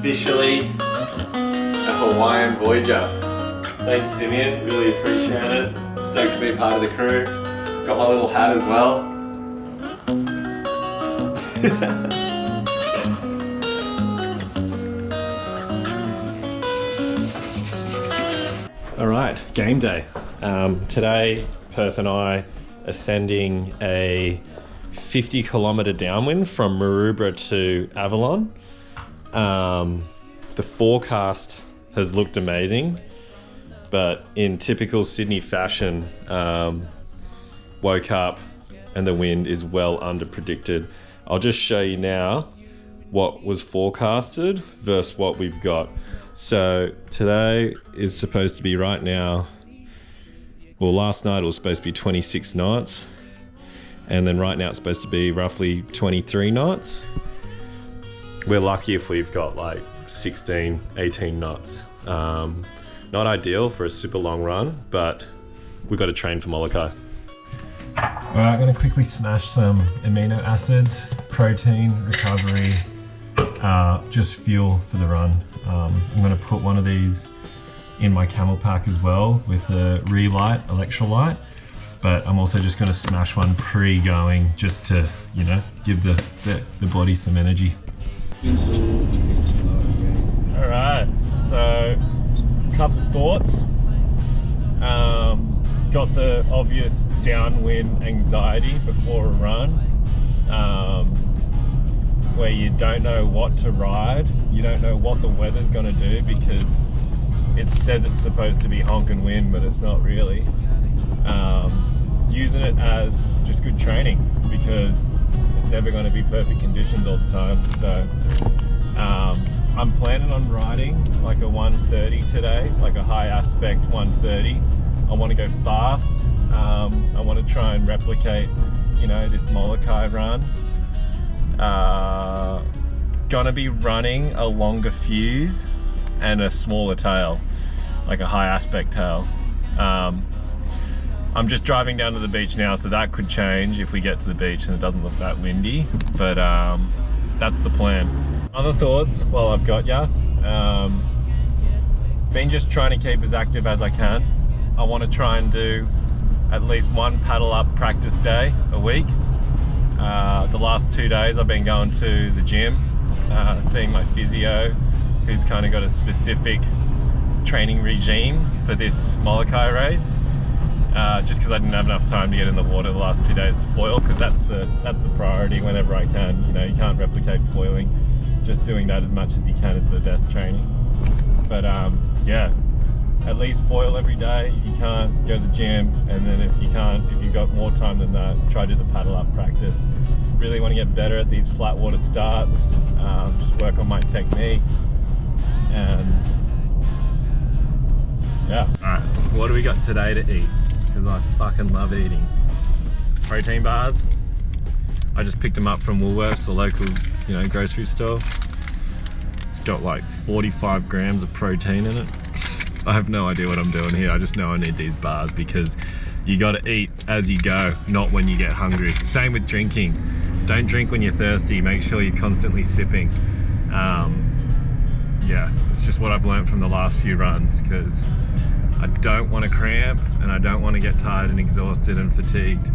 officially a Hawaiian Voyager. Thanks, Simeon, really appreciate it. Stoked to be part of the crew. Got my little hat as well. All right, game day. Today, Perth and I are sending a 50-kilometre downwind from Maroubra to Avalon. The forecast has looked amazing, but in typical Sydney fashion, woke up and the wind is well under predicted. I'll just show you now what was forecasted versus what we've got. So today is supposed to be right now, well, last night it was supposed to be 26 knots, and then right now it's supposed to be roughly 23 knots. We're lucky if we've got like 16, 18 knots. Not ideal for a super long run, but we've got to train for Molokai. All right, I'm gonna quickly smash some amino acids, protein, recovery, just fuel for the run. I'm gonna put one of these in my camel pack as well with the Relight electrolyte, but I'm also just gonna smash one pre-going just to, you know, give the body some energy. All right, so a couple thoughts. Got the obvious downwind anxiety before a run, where you don't know what to ride, you don't know what the weather's gonna do because it says it's supposed to be honking wind, but it's not really. Using it as just good training because it's never going to be perfect conditions all the time. So I'm planning on riding like a 130 today, like a high aspect 130. I want to go fast. I want to try and replicate, you know, this Molokai run. Gonna be running a longer fuse and a smaller tail, like a high aspect tail. I'm just driving down to the beach now, so that could change if we get to the beach and it doesn't look that windy, but that's the plan. Other thoughts while I've got ya, been just trying to keep as active as I can. I want to try and do at least one paddle up practice day a week. The last 2 days I've been going to the gym, seeing my physio, who's kind of got a specific training regime for this Molokai race. Just because I didn't have enough time to get in the water the last 2 days to foil, because that's the priority whenever I can. You know, you can't replicate foiling. Just doing that as much as you can is the best training. But yeah, at least foil every day. If you can't, go to the gym, and then if you've got more time than that, try to do the paddle up practice. Really want to get better at these flat water starts. Just work on my technique, and yeah. All right, what do we got today to eat? Because I fucking love eating. Protein bars. I just picked them up from Woolworths, the local, you know, grocery store. It's got like 45 grams of protein in it. I have no idea what I'm doing here. I just know I need these bars because you gotta eat as you go, not when you get hungry. Same with drinking. Don't drink when you're thirsty. Make sure you're constantly sipping. Yeah, it's just what I've learned from the last few runs, because I don't want to cramp and I don't want to get tired and exhausted and fatigued.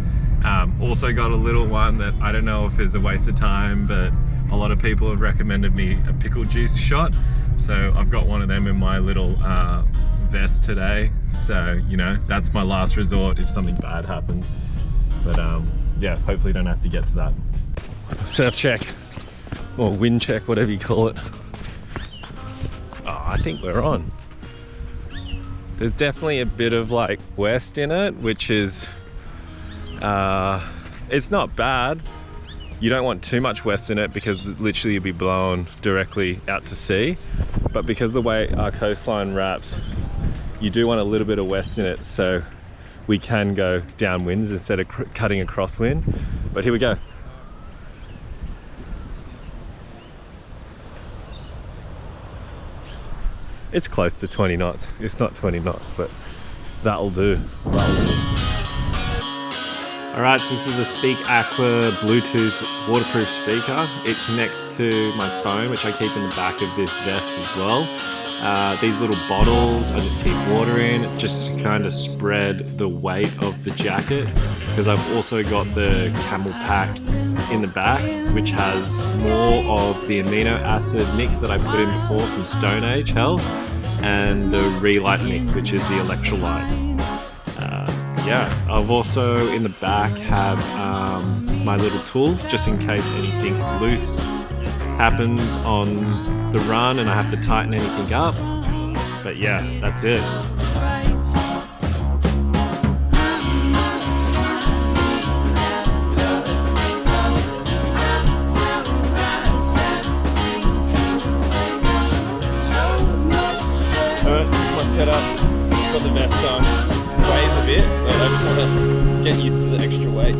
Also got a little one that I don't know if it's a waste of time, but a lot of people have recommended me a pickle juice shot. So I've got one of them in my little vest today. So, you know, that's my last resort if something bad happens. But yeah, hopefully don't have to get to that. Surf check, or wind check, whatever you call it. Oh, I think we're on. There's definitely a bit of like west in it, which is, it's not bad. You don't want too much west in it because literally you'll be blown directly out to sea. But because the way our coastline wraps, you do want a little bit of west in it, so we can go downwinds instead of cutting a crosswind. But here we go. It's close to 20 knots. It's not 20 knots, but that'll do. That'll do. Alright, so this is a Speak Aqua Bluetooth waterproof speaker. It connects to my phone, which I keep in the back of this vest as well. These little bottles I just keep water in. It's just to kind of spread the weight of the jacket, because I've also got the camel pack in the back, which has more of the amino acid mix that I put in before from Stone Age Health, and the Relight mix, which is the electrolytes. Yeah, I've also in the back have my little tools, just in case anything loose happens on the run and I have to tighten anything up. But yeah, that's it. Alright, this is my setup. Got the vest on. Weighs a bit, but I just want to get used to the extra weight.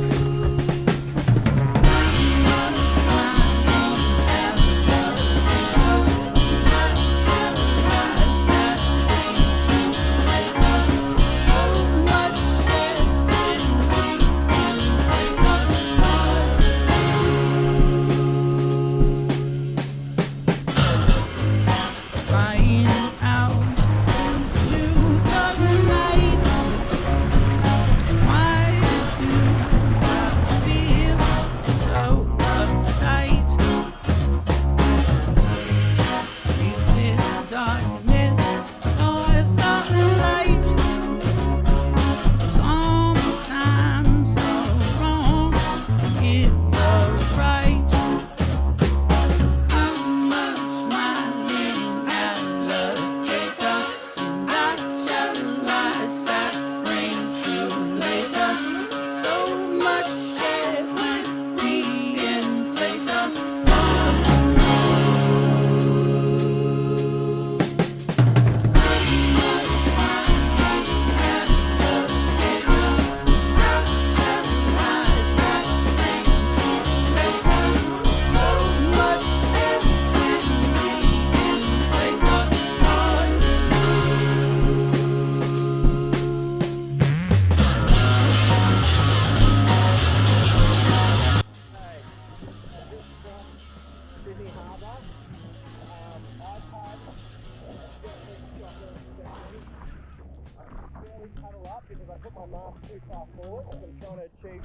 Because I put my mask too far forward, so I'm trying to achieve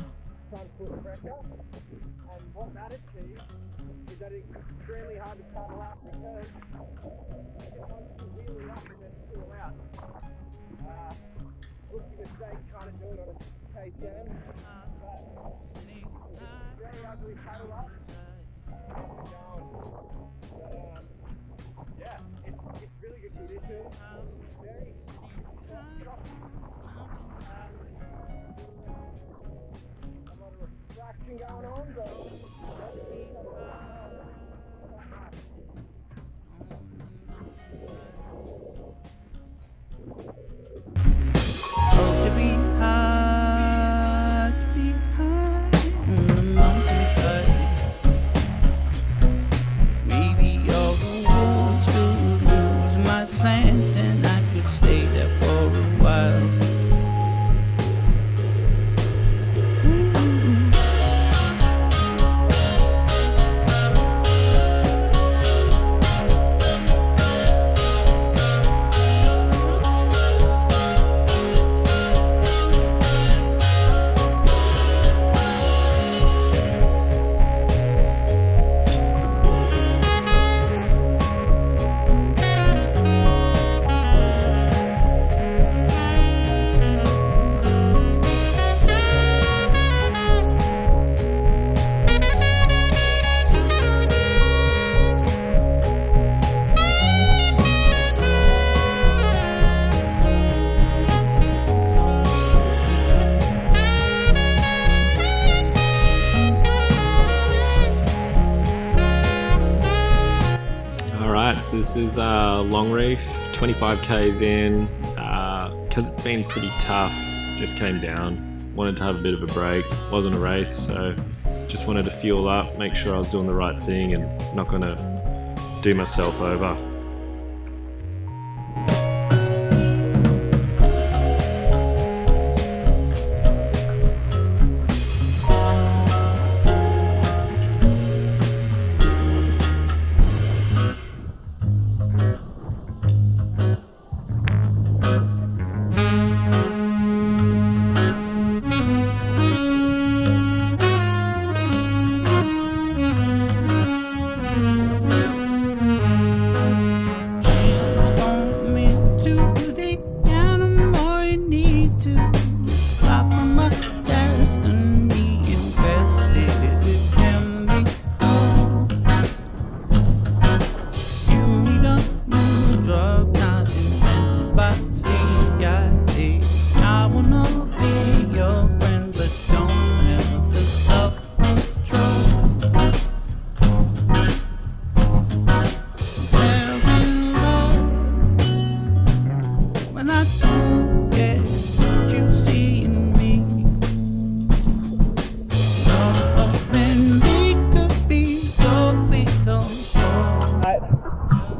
front foot pressure. And what that achieves is that it's extremely hard to paddle up because it wants to wheel up and then pull out. Rookie mistake trying to do it on a KTM. Very ugly paddle up. Yeah, it's really good condition. Very a lot of refraction going on, but to be high on the mountainside. Maybe all the walls could lose my scent and I could stay there for a while. So this is Long Reef, 25 k's in, because it's been pretty tough, just came down, wanted to have a bit of a break, wasn't a race, so just wanted to fuel up, make sure I was doing the right thing and not going to do myself over.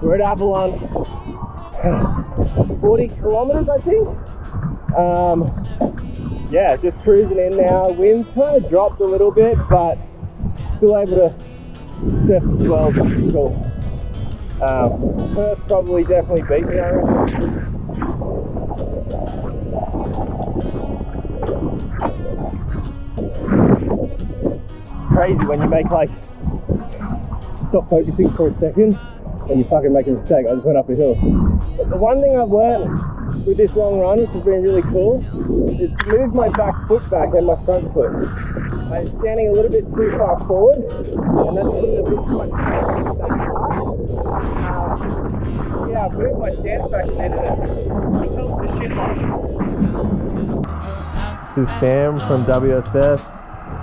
We're at Avalon, 40 kilometers I think. Yeah, just cruising in now. Wind's kind of dropped a little bit, but still able to surf the swells, which is cool. Perth probably definitely beat me, I reckon. Crazy when you make like, stop focusing for a second and you fucking make a mistake. I just went up a hill. But the one thing I've learned with this long run, which has been really cool, is to move my back foot back and my front foot. I'm standing a little bit too far forward, and that's putting a bit too much pressure on that part. Yeah, I've moved my stance back a bit, and it helps the shit off. This is Sam from WSS,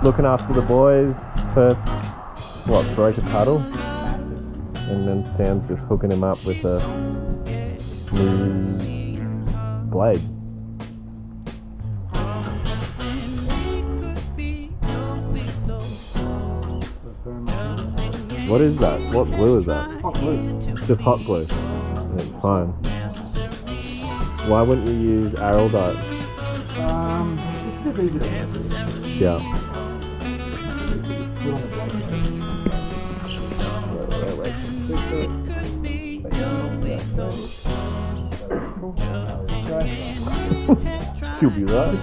looking after the boys. First, broke a paddle, and then Sam's just hooking him up with a new blade. What is that? What glue is that? Hot glue. Just hot glue. It's fine. Why wouldn't you use araldite? It's a bit easier. Yeah. You'll be right.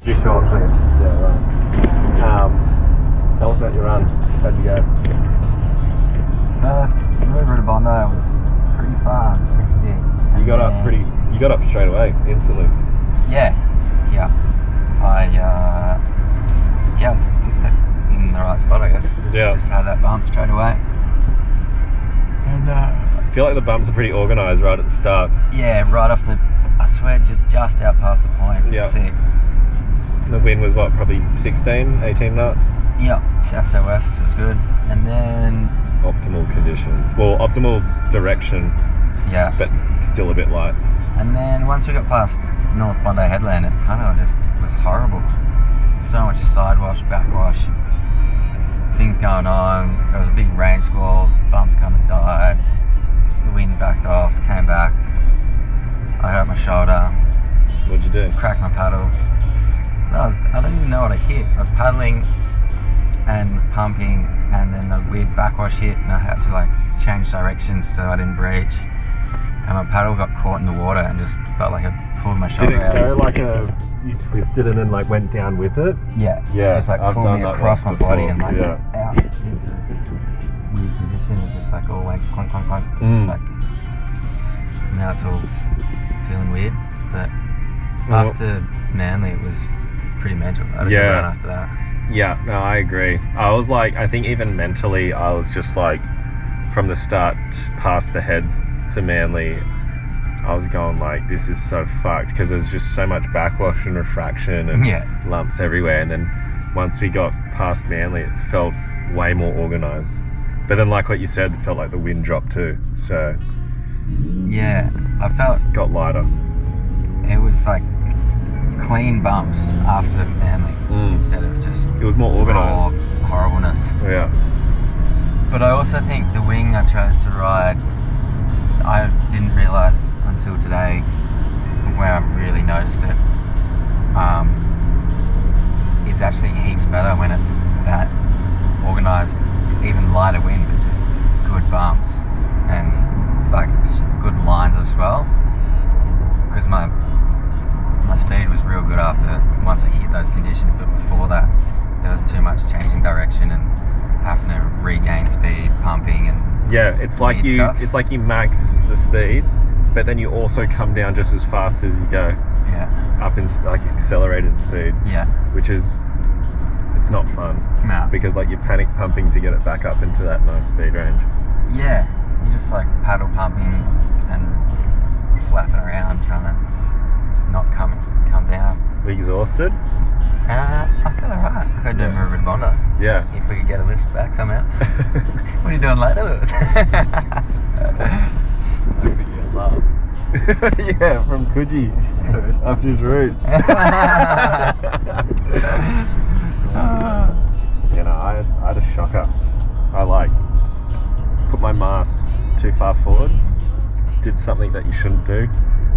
You're short, please. Yeah, right. Tell us about your run. How'd you go? Maroubra to Bondi was pretty fun, pretty sick. You got up straight away, instantly. Yeah. I was just in the right spot, I guess. Yeah. Just had that bump straight away. And I feel like the bumps are pretty organised right at the start. yeah, right off the, I swear, just out past the point. Yeah. Sick. The wind was what, probably 16, 18 knots? Yeah, south-southwest, it was good. And then, Optimal conditions. Well, optimal direction, yeah. but still a bit light. And then once we got past North Bondi Headland, it kind of just was horrible. So much sidewash, backwash, things going on. There was a big rain squall, bumps kind of died. The wind backed off, came back. I hurt my shoulder, What'd you do? cracked my paddle. I don't even know what I hit. I was paddling and pumping, and then the weird backwash hit, and I had to like change directions so I didn't breach. And my paddle got caught in the water and just felt like it pulled my shoulder out. Did it go like you twisted it and like went down with it? Yeah. Yeah, Just like I've pulled done me that across my once body before, and like yeah. out into a weird position. It just like all went clunk, clunk, clunk. Just like, now it's all feeling weird. But after Manly, it was pretty mental. I had a good run after that. Yeah, no, I agree. I was like, I think even mentally, I was just like, from the start past the heads to Manly, I was going like, this is so fucked, because there's just so much backwash and refraction and lumps everywhere. And then once we got past Manly, it felt way more organised. But then, like what you said, it felt like the wind dropped too. So yeah, I felt got lighter. it was like clean bumps after Manly instead of just It was more organised. raw horribleness. Yeah. But I also think the wing I chose to ride, I didn't realise until today when I really noticed it. It's actually heaps better when it's that organised, even lighter wind, but just good bumps and like good lines of swell. Because my speed was real good once I hit those conditions, but before that there was too much changing direction and having to regain speed, pumping and it's like you max the speed, but then you also come down just as fast as you go up in like accelerated speed, which is, it's not fun because like you're panic pumping to get it back up into that nice speed range. You're just like paddle pumping and flapping around trying to not come down. Were you exhausted? I feel alright. I could do Maroubra to Bondi. Yeah. If we could get a lift back somehow. What are you doing later, Lewis? Yeah, from Coogee up his route. I had a shocker. too far forward. Did something that you shouldn't do.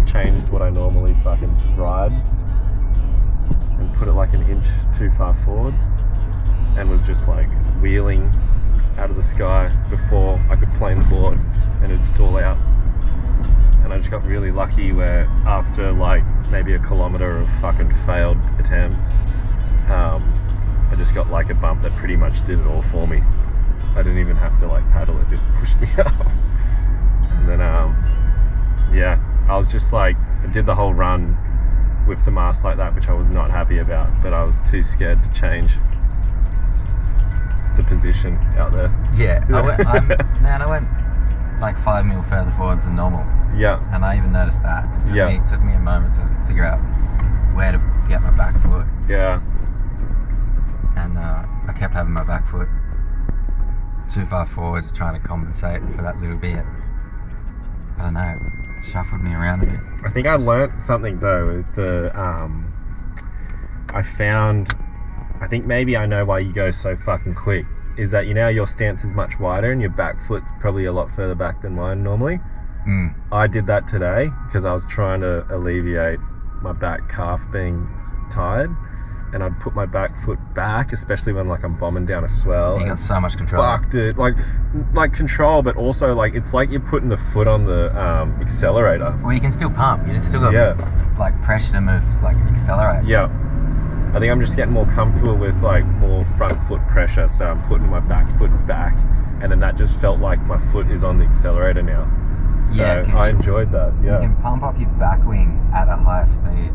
Changed what I normally fucking ride and put it like an inch too far forward, and was just like wheeling out of the sky before I could plane the board, and it'd stall out. And I just got really lucky where after like maybe a kilometre of fucking failed attempts, I just got like a bump that pretty much did it all for me. I didn't even have to like paddle, it just pushed me up. And then yeah, I was just like, I did the whole run with the mast like that, which I was not happy about, but I was too scared to change the position out there. Yeah, I went like 5 mil further forwards than normal. Yeah. And I even noticed that. It took me a moment to figure out where to get my back foot. Yeah. And I kept having my back foot too far forwards, trying to compensate for that little bit. I don't know, it shuffled me around a bit. I think I learnt something though. I think maybe I know why you go so fucking quick, is that, you know, your stance is much wider and your back foot's probably a lot further back than mine normally. I did that today because I was trying to alleviate my back calf being tired, and I'd put my back foot back, especially when like I'm bombing down a swell. You got so much control. Fucked it. Like control, but also like it's like you're putting the foot on the accelerator. Well, you can still pump. You just still got like pressure to move, like accelerate. Yeah. I think I'm just getting more comfortable with like more front foot pressure, so I'm putting my back foot back, and then that just felt like my foot is on the accelerator now. So I enjoyed that. Yeah. You can pump up your back wing at a higher speed,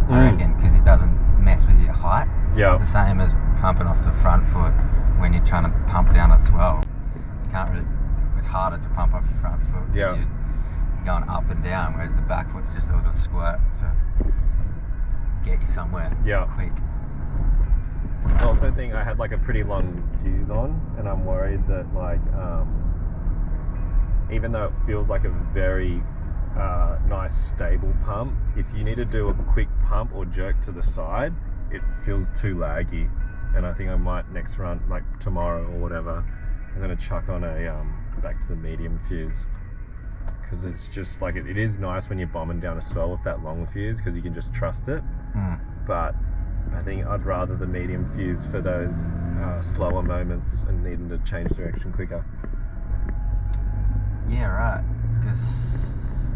I reckon, because it doesn't mess with your height. Yeah. The same as pumping off the front foot when you're trying to pump down a swell. You can't really. It's harder to pump off your front foot. Yeah. You're going up and down, whereas the back foot's just a little squirt to get you somewhere quick. I also think I had like a pretty long fuse on, and I'm worried that like even though it feels like a very nice stable pump, if you need to do a quick pump or jerk to the side, it feels too laggy. And I think I might next run, like tomorrow or whatever, I'm gonna chuck on a back to the medium fuse, because it's just like it is nice when you're bombing down a swell with that long fuse because you can just trust it. But I think I'd rather the medium fuse for those slower moments and needing to change direction quicker. Yeah, right. Because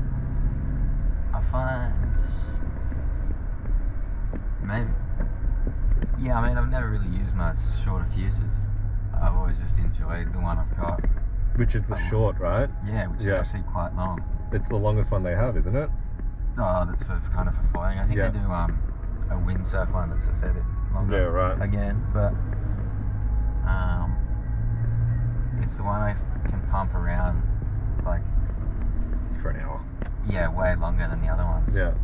I find maybe, yeah, I mean, I've never really used my shorter fuses. I've always just enjoyed the one I've got. Which is the short, right? Yeah, which is actually quite long. It's the longest one they have, isn't it? Oh, that's for kind of for flying. I think they do a windsurf one that's a fair bit longer. Yeah, right. Again, but it's the one I can pump around like for an hour. Yeah, way longer than the other ones. Yeah.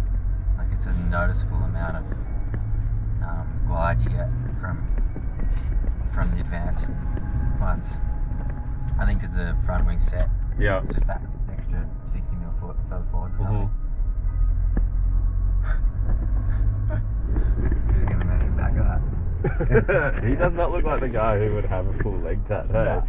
Like it's a noticeable amount of glide you get from the advanced ones. I think because the front wing set. Yeah. Just that extra 60 mil further forwards or something. Who's gonna measure that guy? He does not look like the guy who would have a full leg tat, hey?